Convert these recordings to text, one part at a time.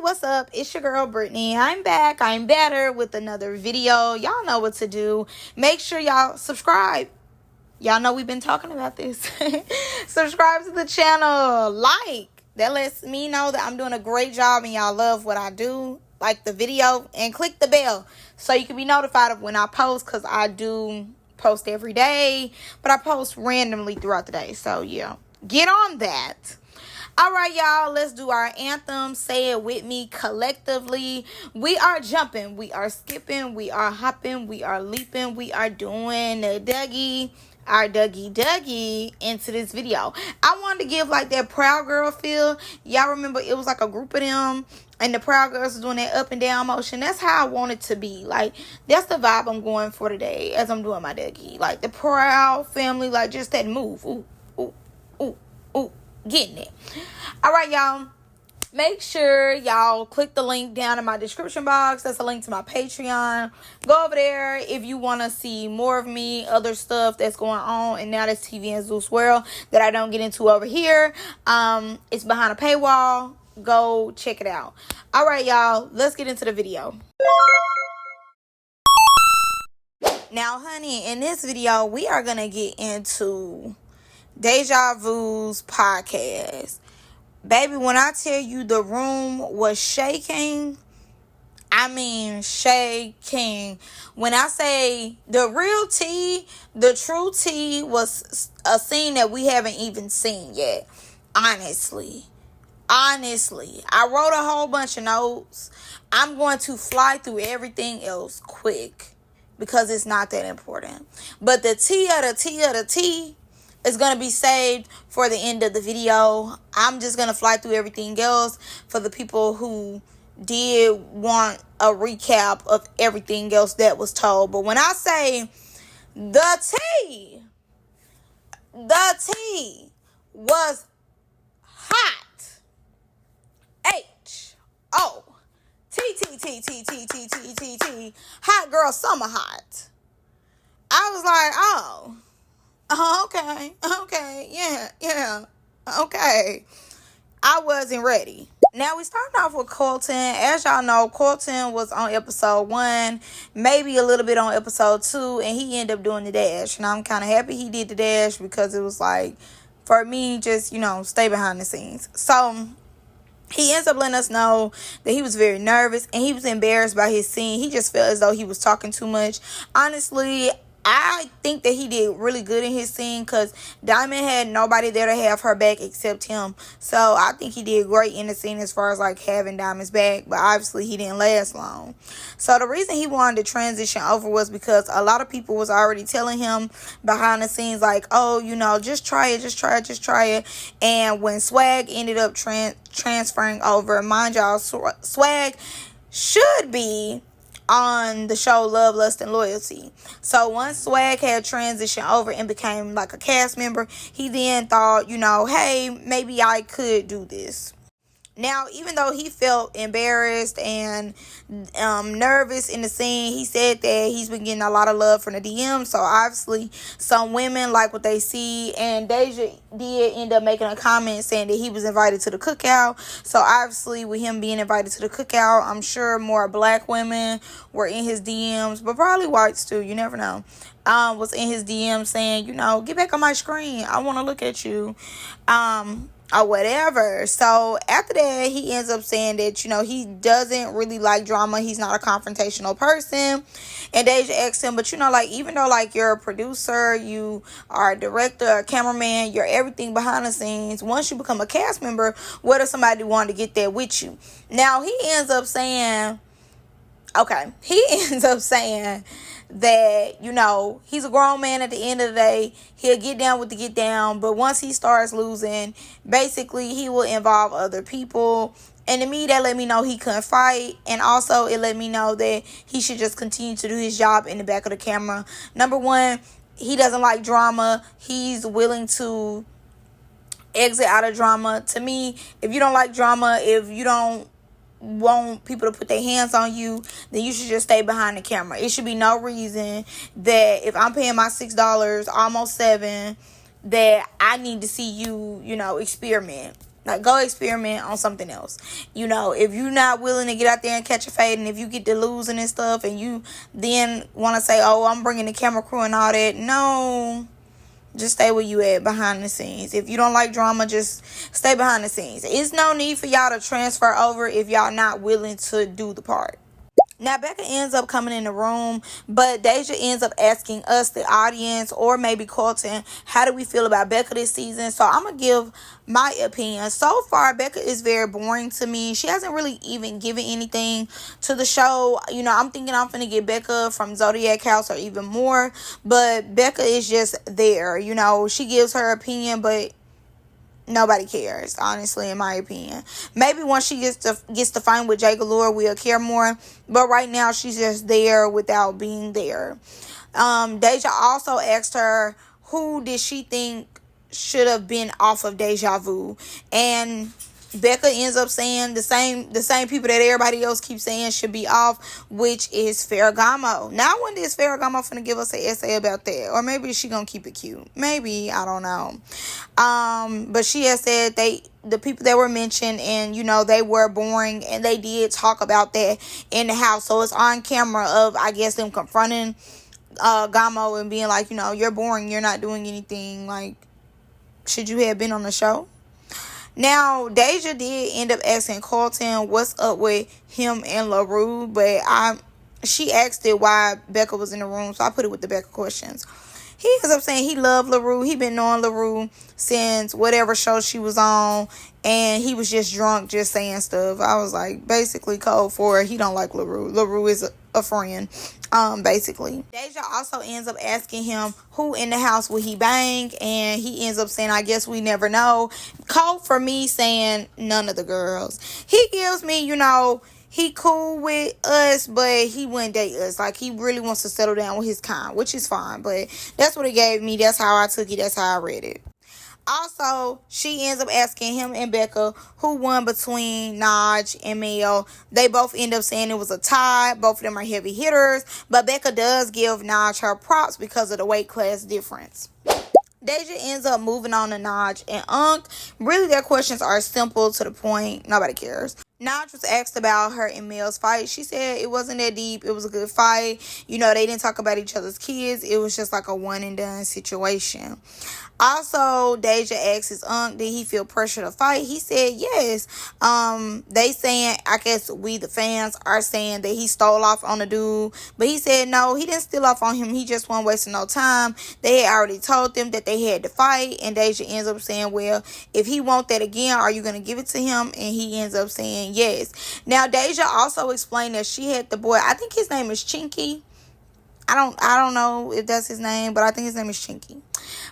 What's up? It's your girl Brittany. I'm back. I'm better with another video. Y'all know what to do. Make sure y'all subscribe. Y'all know we've been talking about this. Subscribe to the channel. Like. That lets me know that I'm doing a great job and y'all love what I do. Like the video and click the bell so you can be notified of when I post, because I do post every day, but I post randomly throughout the day. So yeah, get on that. All right, y'all, let's do our anthem. Say it with me collectively. We are jumping, we are skipping, we are hopping, we are leaping, we are doing a Dougie, our Dougie into this video. I wanted to give like that Proud Girl feel. Y'all remember it was like a group of them and the Proud Girls was doing that up and down motion. That's how I want it to be. Like, that's the vibe I'm going for today as I'm doing my Dougie. Like the Proud family, like just that move. Ooh, ooh, ooh, ooh. Getting it. All right, y'all, make sure y'all click the link down in my description box. That's a link to my Patreon. Go over there if you want to see more of me, other stuff that's going on and now that's TV and Zeus World that I don't get into over here. It's behind a paywall. Go check it out. All right, y'all, let's get into the video. Now, honey, in this video we are gonna get into Deja Vu's podcast. Baby, when I tell you the room was shaking, I mean shaking. When I say the real tea, the true tea was a scene that we haven't even seen yet. Honestly, I wrote a whole bunch of notes. I'm going to fly through everything else quick because it's not that important. But the tea of the tea is going to be saved for the end of the video. I'm just going to fly through everything else for the people who did want a recap of everything else that was told. But when I say the tea was hot. H-O-T-T-T-T-T-T-T-T-T. Hot girl summer hot. I was like, oh. Okay, yeah, okay. I wasn't ready. Now we starting off with Colton. As y'all know, Colton was on episode 1, maybe a little bit on episode 2, and he ended up doing the dash. And I'm kind of happy he did the dash because it was like, for me, just, stay behind the scenes. So he ends up letting us know that he was very nervous and he was embarrassed by his scene. He just felt as though he was talking too much. Honestly, I think that he did really good in his scene because Diamond had nobody there to have her back except him. So I think he did great in the scene as far as like having Diamond's back. But obviously he didn't last long. So the reason he wanted to transition over was because a lot of people was already telling him behind the scenes like, oh, just try it. And when Swag ended up transferring over, mind y'all, Swag should be on the show Love, Lust, and Loyalty. So once Swag had transitioned over and became like a cast member, he then thought, hey, maybe I could do this. Now, even though he felt embarrassed and nervous in the scene, he said that he's been getting a lot of love from the DMs. So obviously some women like what they see, and Deja did end up making a comment saying that he was invited to the cookout. So obviously with him being invited to the cookout, I'm sure more black women were in his DMs, but probably whites too, you never know. Was in his DMs saying, get back on my screen, I want to look at you. Or whatever. So after that, he ends up saying that, he doesn't really like drama. He's not a confrontational person. And Deja asked him, but even though like you're a producer, you are a director, a cameraman, you're everything behind the scenes, once you become a cast member, what if somebody wanted to get there with you? Now he ends up saying that, he's a grown man at the end of the day. He'll get down with the get down. But once he starts losing, basically, he will involve other people. And to me, that let me know he couldn't fight. And also, it let me know that he should just continue to do his job in the back of the camera. Number one, he doesn't like drama. He's willing to exit out of drama. To me, if you don't like drama, if you don't want people to put their hands on you, then you should just stay behind the camera. It should be no reason that if I'm paying my $6, almost $7, that I need to see you, experiment. Like, go experiment on something else. You know, if you're not willing to get out there and catch a fade, and if you get to losing and stuff, and you then want to say, oh, I'm bringing the camera crew and all that, no. Just stay where you at behind the scenes. If you don't like drama, just stay behind the scenes. It's no need for y'all to transfer over if y'all not willing to do the part. Now, Becca ends up coming in the room, but Deja ends up asking us, the audience, or maybe Colton, how do we feel about Becca this season? So I'm going to give my opinion. So far, Becca is very boring to me. She hasn't really even given anything to the show. You know, I'm thinking I'm going to get Becca from Zodiac House or even more, but Becca is just there. You know, she gives her opinion, but nobody cares, honestly, in my opinion. Maybe once she gets to fight with Jay Galore, we'll care more. But right now, she's just there without being there. Deja also asked her, who did she think should have been off of Deja Vu? And Becca ends up saying the same people that everybody else keeps saying should be off, which is Ferragamo. Now, I wonder, is Ferragamo finna give us an essay about that? Or maybe she gonna keep it cute. Maybe, I don't know. But she has said the people that were mentioned, and, you know, they were boring, and they did talk about that in the house. So it's on camera of, I guess, them confronting Gamo and being like, you know, you're boring, you're not doing anything. Like, should you have been on the show? Now, Deja did end up asking Colton what's up with him and LaRue, but she asked it why Becca was in the room, so I put it with the Becca questions. He ends up saying he loved LaRue. He been knowing LaRue since whatever show she was on, and he was just drunk, just saying stuff. I was like, basically code for he don't like LaRue. LaRue is a friend, basically. Deja also ends up asking him who in the house would he bang, and he ends up saying, I guess we never know. Code for me saying none of the girls. He gives me, you know, he cool with us, but he wouldn't date us. Like, he really wants to settle down with his kind, which is fine. But that's what it gave me. That's how I took it. That's how I read it. Also, she ends up asking him and Becca who won between Naj and Mel. They both end up saying it was a tie. Both of them are heavy hitters. But Becca does give Naj her props because of the weight class difference. Deja ends up moving on to Naj and Unk. Really, their questions are simple to the point. Nobody cares. Naj was asked about her and Mel's fight. She said it wasn't that deep. It was a good fight. You know, they didn't talk about each other's kids. It was just like a one and done situation. Also, Deja asked his Unk, did he feel pressure to fight? He said yes. They saying, I guess we the fans are saying that he stole off on the dude. But he said no, he didn't steal off on him. He just wasn't wasting no time. They had already told them that they had to fight. And Deja ends up saying, well, if he want that again, are you going to give it to him? And he ends up saying yes. Now, Deja also explained that she had the boy, I think his name is Chinky. I don't know if that's his name, but I think his name is Chinky.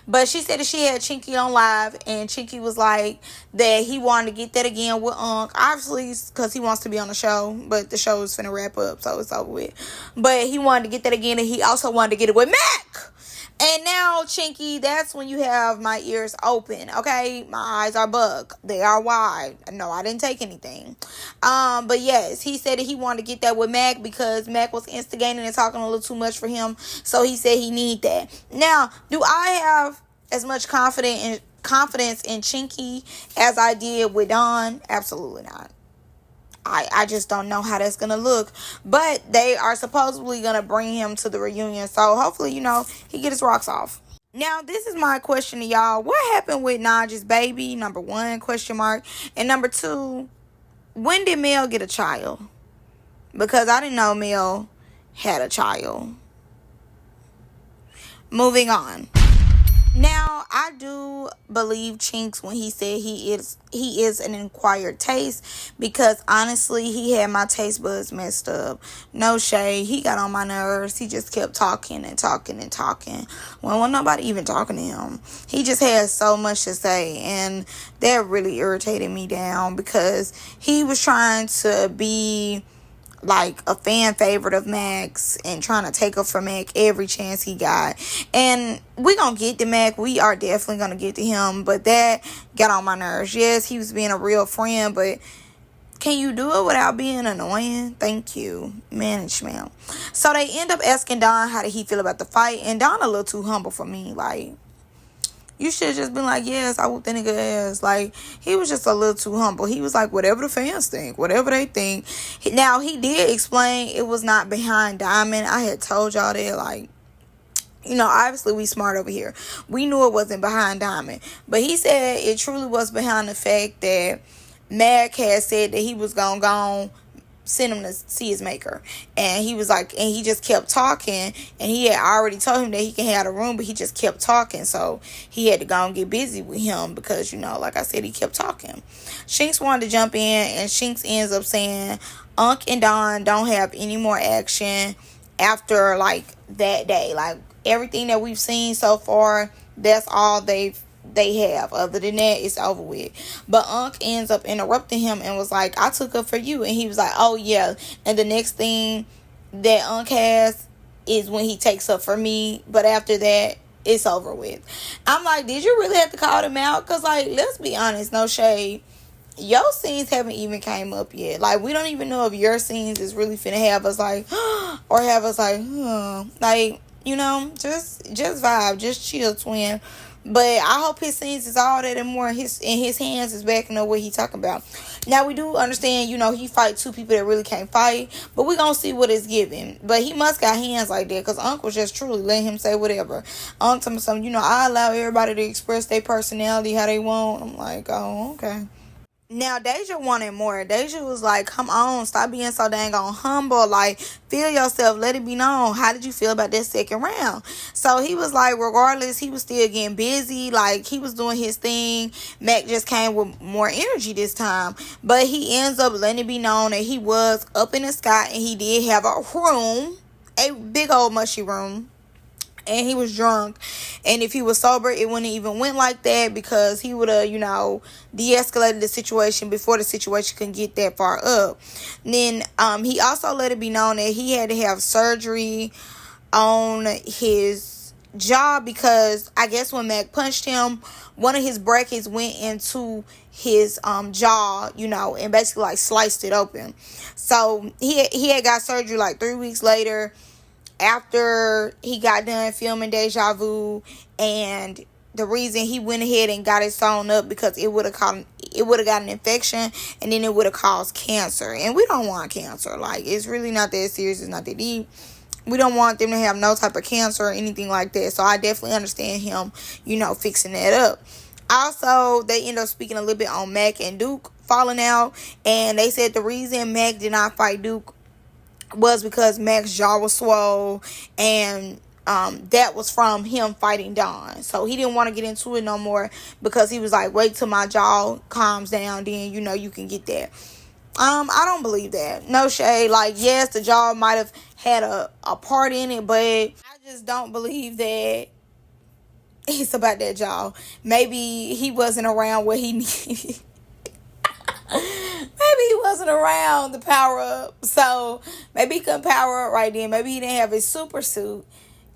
But she said that she had Chinky on live, and Chinky was like that he wanted to get that again with Unk. Obviously, because he wants to be on the show, but the show is finna wrap up, so it's over with. But he wanted to get that again, and he also wanted to get it with Mac. And now, Chinky, that's when you have my ears open, okay? My eyes are bug. They are wide. No, I didn't take anything. But yes, he said that he wanted to get that with Mac because Mac was instigating and talking a little too much for him. So he said he need that. Now, do I have as much confidence in Chinky as I did with Don? Absolutely not. I just don't know how that's going to look. But they are supposedly going to bring him to the reunion. So hopefully, you know, he get his rocks off. Now, this is my question to y'all. What happened with Naj's baby? Number one, question mark. And number two, when did Mel get a child? Because I didn't know Mel had a child. Moving on. Now, I do believe Chinks when he said he is an acquired taste, because honestly, he had my taste buds messed up. No shade. He got on my nerves. He just kept talking and talking and talking. Well, nobody even talking to him. He just had so much to say, and that really irritated me down because he was trying to be like a fan favorite of Max and trying to take up for Mac every chance he got. And we gonna get to Mac. We are definitely gonna get to him, but that got on my nerves. Yes, he was being a real friend, but can you do it without being annoying? Thank you, management. So they end up asking Don how did he feel about the fight, and Don a little too humble for me. Like, You should have just been like, yes, I whooped that nigga ass. Like, he was just a little too humble. He was like, whatever the fans think, whatever they think. Now, he did explain it was not behind Diamond. I had told y'all that, like, obviously we smart over here. We knew it wasn't behind Diamond. But he said it truly was behind the fact that Mac had said that he was going to go send him to see his maker. And he was like, and he just kept talking. And he had already told him that he can have a room, but he just kept talking. So he had to go and get busy with him because, like I said, he kept talking. Shinx wanted to jump in, and Shinx ends up saying Unc and Don don't have any more action after, like, that day. Like, everything that we've seen so far, that's all they have. Other than that, it's over with. But Unc ends up interrupting him and was like, I took up for you. And he was like, oh yeah. And the next thing that Unc has is when he takes up for me. But after that, it's over with. I'm like, did you really have to call them out? Because, like, let's be honest, no shade, your scenes haven't even came up yet. Like, we don't even know if your scenes is really finna have us like or have us like like, just vibe, just chill, twin. But I hope his scenes is all that and more in his hands is backing up what he talking about. Now, we do understand, he fight two people that really can't fight. But we gonna see what it's giving. But he must got hands like that. Because Unc was just truly letting him say whatever. Unc told me something, I allow everybody to express their personality how they want. I'm like, oh, okay. Now, Deja wanted more. Deja was like, come on, stop being so dang on humble. Like, feel yourself. Let it be known. How did you feel about that second round? So he was like, regardless, he was still getting busy. Like, he was doing his thing. Mac just came with more energy this time. But he ends up letting it be known that he was up in the sky and he did have a room. A big old mushy room. And he was drunk. And if he was sober, it wouldn't even went like that because he would have, de-escalated the situation before the situation could get that far up. And then he also let it be known that he had to have surgery on his jaw because I guess when Mac punched him, one of his brackets went into his jaw, and basically like sliced it open. So he had got surgery like 3 weeks later, after he got done filming Deja Vu. And the reason he went ahead and got it sewn up because it would have got an infection and then it would have caused cancer, and we don't want cancer. Like, it's really not that serious, it's not that deep. We don't want them to have no type of cancer or anything like that. So I definitely understand him, fixing that up. Also, they end up speaking a little bit on Mac and Duke falling out, and they said the reason Mac did not fight Duke was because Mac's jaw was swole, and that was from him fighting Don. So he didn't want to get into it no more because he was like, wait till my jaw calms down, then you can get that. I don't believe that. No shade. Like, yes, the jaw might have had a part in it, but I just don't believe that it's about that jaw. Maybe he wasn't around what he needed. Maybe he wasn't around the power up. So maybe he couldn't power up right then. Maybe he didn't have his super suit,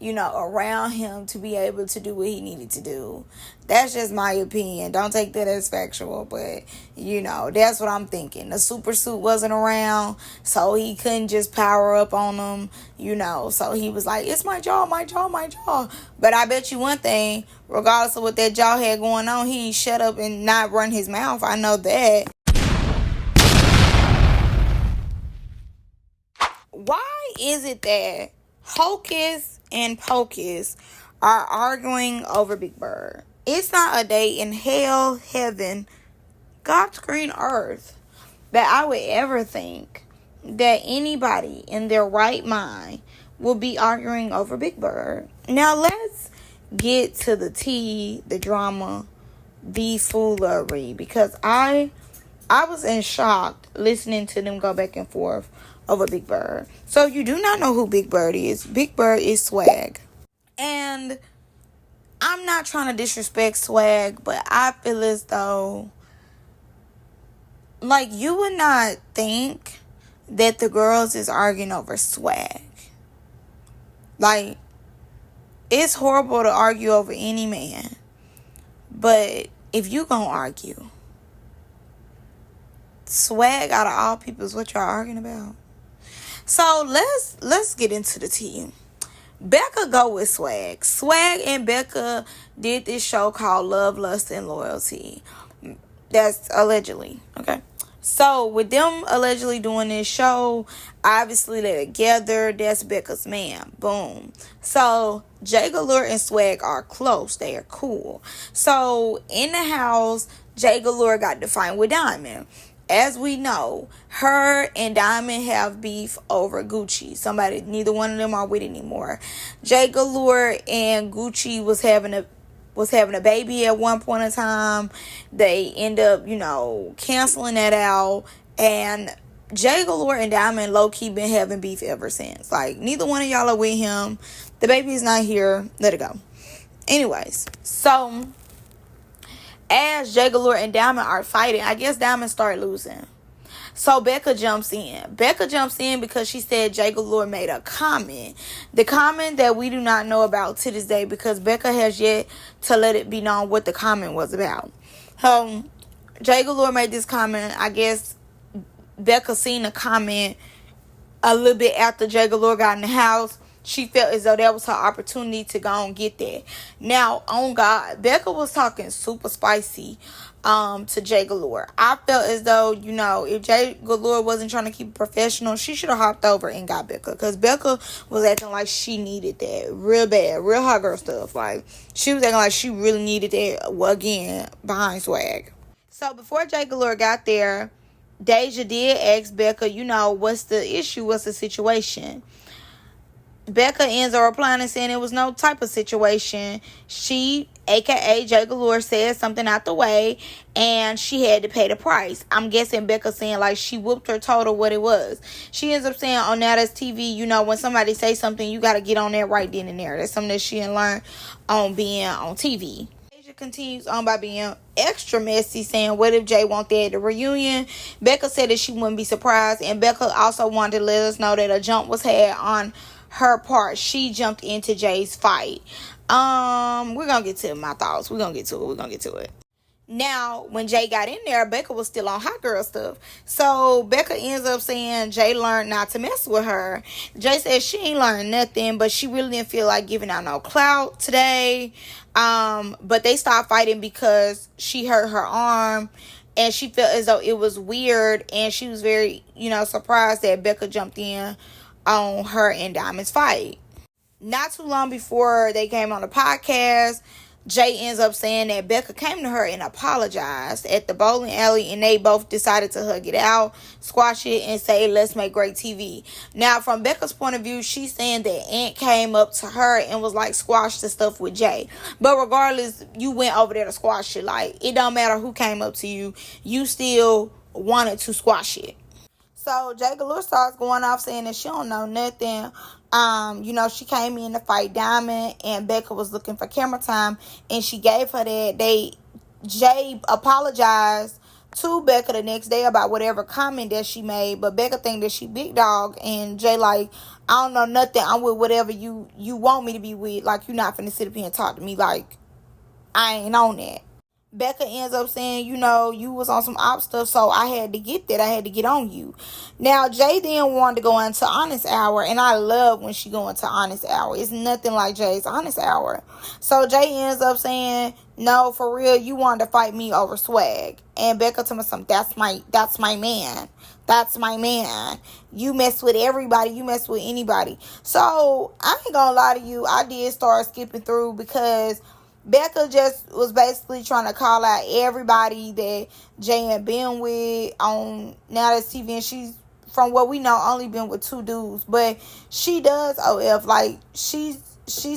around him to be able to do what he needed to do. That's just my opinion. Don't take that as factual, but that's what I'm thinking. The super suit wasn't around, so he couldn't just power up on them, So he was like, it's my jaw, my jaw, my jaw. But I bet you one thing, regardless of what that jaw had going on, he ain't shut up and not run his mouth. I know that. Why is it that Hocus and Pocus are arguing over Big Bird? It's not a day in hell, heaven, God's green earth that I would ever think that anybody in their right mind will be arguing over Big Bird. Now let's get to the tea, the drama, the foolery, because I was in shock listening to them go back and forth over Big Bird. So you do not know who Big Bird is. Big Bird is Swag. And I'm not trying to disrespect Swag, but I feel as though, like, you would not think that the girls is arguing over Swag. Like, it's horrible to argue over any man. But if you gonna argue, Swag out of all people is what y'all arguing about. So let's get into the tea. Becca go with Swag. Swag and Becca did this show called Love, Lust, and Loyalty. That's allegedly. Okay. So with them allegedly doing this show, obviously they're together. That's Becca's man. Boom. So Jay Galore and Swag are close. They are cool. So in the house, Jay Galore got to fight with Diamond. As we know, her and Diamond have beef over Gucci. Neither one of them are with anymore. Jay Galore and Gucci was having a baby at one point in time. They end up, canceling that out. And Jay Galore and Diamond low-key been having beef ever since. Like, neither one of y'all are with him. The baby is not here. Let it go. Anyways, so as Jay Galore and Diamond are fighting, I guess Diamond started losing. So Becca jumps in. Becca jumps in because she said Jay Galore made a comment. The comment that we do not know about to this day, because Becca has yet to let it be known what the comment was about. Jay Galore made this comment. I guess Becca seen the comment a little bit after Jay Galore got in the house. She felt as though that was her opportunity to go and get that. Now, on God, Becca was talking super spicy to Jay Galore. I felt as though, if Jay Galore wasn't trying to keep it professional, she should have hopped over and got Becca. Because Becca was acting like she needed that real bad. Real hot girl stuff. Like, she was acting like she really needed that, again, behind Swag. So, before Jay Galore got there, Deja did ask Becca, what's the issue? What's the situation? Becca ends up replying and saying it was no type of situation. She, aka Jay Galore, said something out the way and she had to pay the price. I'm guessing Becca saying like she whooped her, told her what it was. She ends up saying on Now That's TV, when somebody say something, you got to get on there right then and there. That's something that she didn't learn on being on TV. Deja continues on by being extra messy, saying what if Jay want that at the reunion. Becca said that she wouldn't be surprised, and Becca also wanted to let us know that a jump was had on her part. She jumped into Jay's fight. We're gonna get to my thoughts. We're gonna get to it. Now, when Jay got in there, Becca was still on hot girl stuff. So Becca ends up saying Jay learned not to mess with her. Jay said she ain't learned nothing, but she really didn't feel like giving out no clout today. But they stopped fighting because she hurt her arm. And she felt as though it was weird. And she was very, surprised that Becca jumped in on her and Diamond's fight. Not too long before they came on the podcast, Jay ends up saying that Becca came to her and apologized at the bowling alley, and they both decided to hug it out, squash it, and say, let's make great TV. Now, from Becca's point of view, she's saying that Aunt came up to her and was like, squash the stuff with Jay. But regardless, you went over there to squash it. Like, it don't matter who came up to you. You still wanted to squash it. So Jay Galore starts going off saying that she don't know nothing. She came in to fight Diamond and Becca was looking for camera time and she gave her that. Jay apologized to Becca the next day about whatever comment that she made, but Becca think that she big dog, and Jay like, I don't know nothing. I'm with whatever you want me to be with. Like, you're not finna sit up here and talk to me like I ain't on that. Becca ends up saying, you was on some op stuff, so I had to get that. I had to get on you. Now, Jay then wanted to go into Honest Hour, and I love when she go into Honest Hour. It's nothing like Jay's Honest Hour. So Jay ends up saying, no, for real, you wanted to fight me over Swag. And Becca told me something, that's my man. That's my man. You mess with everybody. You mess with anybody. So, I ain't gonna lie to you. I did start skipping through because Becca just was basically trying to call out everybody that Jay had been with on Now That's TV. And she's, from what we know, only been with 2 dudes. But she does OF. Like, she's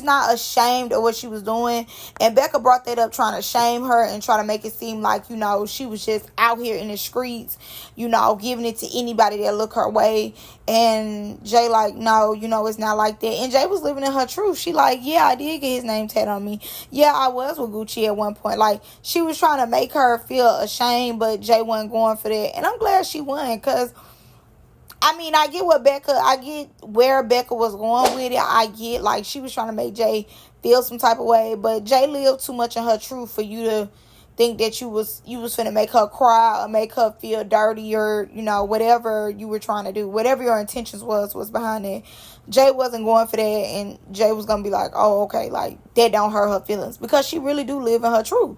not ashamed of what she was doing. And Becca brought that up, trying to shame her and try to make it seem like, she was just out here in the streets, giving it to anybody that look her way. And Jay like, no, it's not like that. And Jay was living in her truth. She like, yeah, I did get his name tatted on me. Yeah, I was with Gucci at one point. Like, she was trying to make her feel ashamed, but Jay wasn't going for that. And I'm glad she won, because I get where Becca was going with it. I get, like, she was trying to make Jay feel some type of way. But Jay lived too much in her truth for you to think that you was finna make her cry or make her feel dirty, or whatever you were trying to do, whatever your intentions was behind it. Jay wasn't going for that, and Jay was gonna be like, oh, okay, like that don't hurt her feelings, because she really do live in her truth.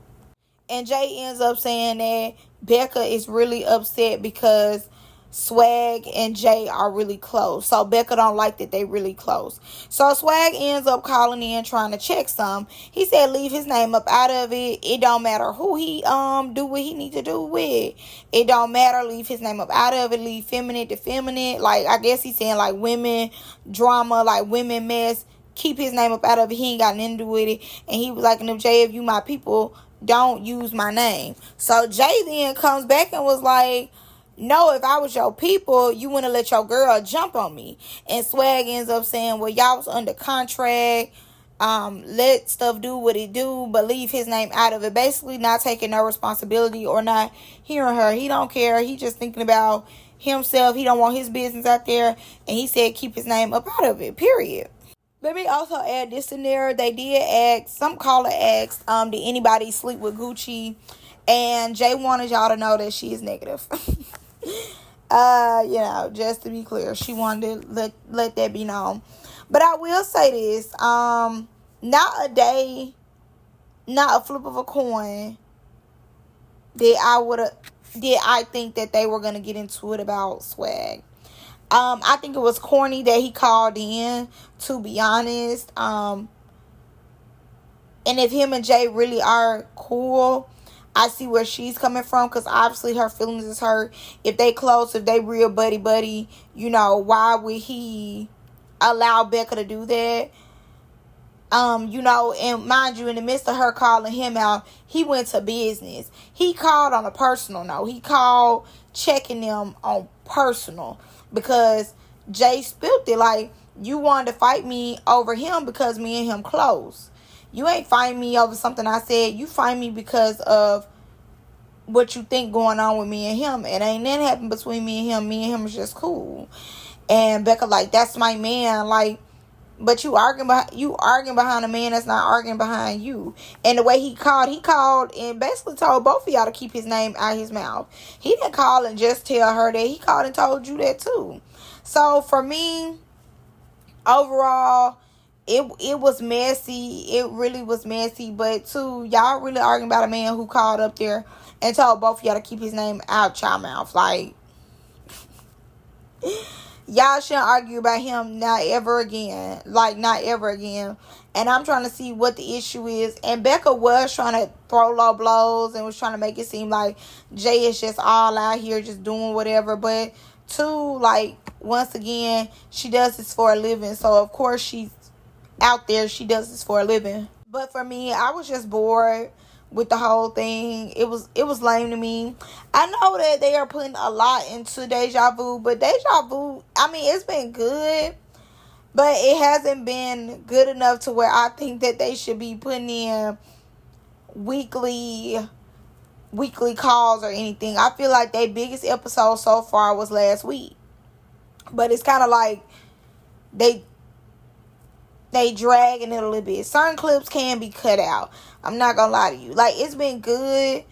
And Jay ends up saying that Becca is really upset because Swag and Jay are really close. So Becca don't like that they really close. So Swag ends up calling in trying to check some. He said leave his name up out of it. It don't matter who he do what he need to do with. It don't matter. Leave his name up out of it. Leave feminine to feminine. Like, I guess he's saying like women drama, like women mess. Keep his name up out of it. He ain't got nothing to do with it. And he was like, and if Jay, if you my people, don't use my name. So Jay then comes back and was like, no, if I was your people, you wouldn't let your girl jump on me. And Swag ends up saying, well, y'all was under contract. Let stuff do what it do, but leave his name out of it. Basically not taking no responsibility or not hearing her. He don't care. He just thinking about himself. He don't want his business out there. And he said keep his name up out of it, period. Let me also add this in there. They did ask, some caller asked, did anybody sleep with Gucci? And Jay wanted y'all to know that she is negative. Just to be clear, she wanted to let that be known. But I will say this, not a day, not a flip of a coin did I think that they were gonna get into it about Swag. I think it was corny that he called in, to be honest. And if him and Jay really are cool, I see where she's coming from, because obviously her feelings is hurt. If they close, if they real buddy, why would he allow Becca to do that? And mind you, in the midst of her calling him out, he went to business. He called on a personal note. He called checking them on personal, because Jay spilled it. Like, you wanted to fight me over him because me and him close. You ain't fighting me over something I said. You fight me because of what you think going on with me and him. It ain't nothing happened between me and him. Me and him is just cool. And Becca like, that's my man. Like, but you arguing behind a man that's not arguing behind you. And the way he called and basically told both of y'all to keep his name out his mouth. He didn't call and just tell her that. He called and told you that too. So for me, overall, it was messy. It really was messy. But too, y'all really arguing about a man who called up there and told both of y'all to keep his name out y'all mouth. Like, y'all shouldn't argue about him, not ever again. Like, not ever again. And I'm trying to see what the issue is. And Becca was trying to throw low blows and was trying to make it seem like Jay is just all out here just doing whatever. But two, like, once again, she does this for a living. So, of course, she's out there. She does this for a living. But for me, I was just bored with the whole thing. It was lame to me. I know that they are putting a lot into Deja Vu, but Deja Vu, I mean, it's been good, but it hasn't been good enough to where I think that they should be putting in weekly calls or anything. I feel like their biggest episode so far was last week, but it's kind of like they dragging it a little bit. Certain clips can be cut out. I'm not gonna lie to you. Like, it's been good,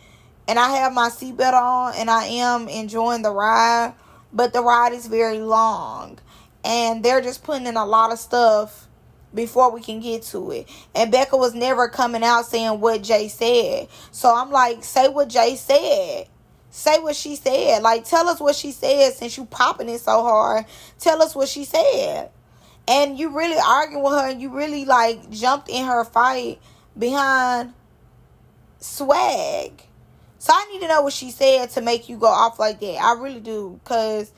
and I have my seatbelt on, and I am enjoying the ride, but the ride is very long, and they're just putting in a lot of stuff before we can get to it. And Becca was never coming out saying what Jay said. So I'm like, say what Jay said. Say what she said. Like, tell us what she said, since you popping it so hard. Tell us what she said. And you really arguing with her, and you really, like, jumped in her fight behind Swag. So I need to know what she said to make you go off like that. I really do. Because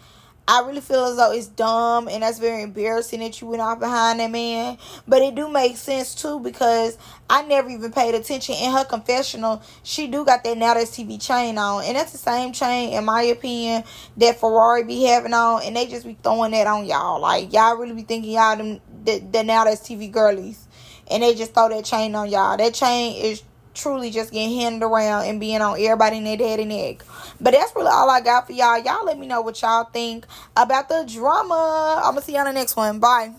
I really feel as though it's dumb, and that's very embarrassing that you went off behind that man. But it do make sense, too, because I never even paid attention. In her confessional, she do got that Now That's TV chain on. And that's the same chain, in my opinion, that Ferrari be having on. And they just be throwing that on y'all. Like, y'all really be thinking y'all the Now That's TV girlies. And they just throw that chain on y'all. That chain is truly just getting handed around and being on everybody in their daddy neck. But that's really all I got for y'all. Y'all let me know what y'all think about the drama. I'm going to see you on the next one. Bye.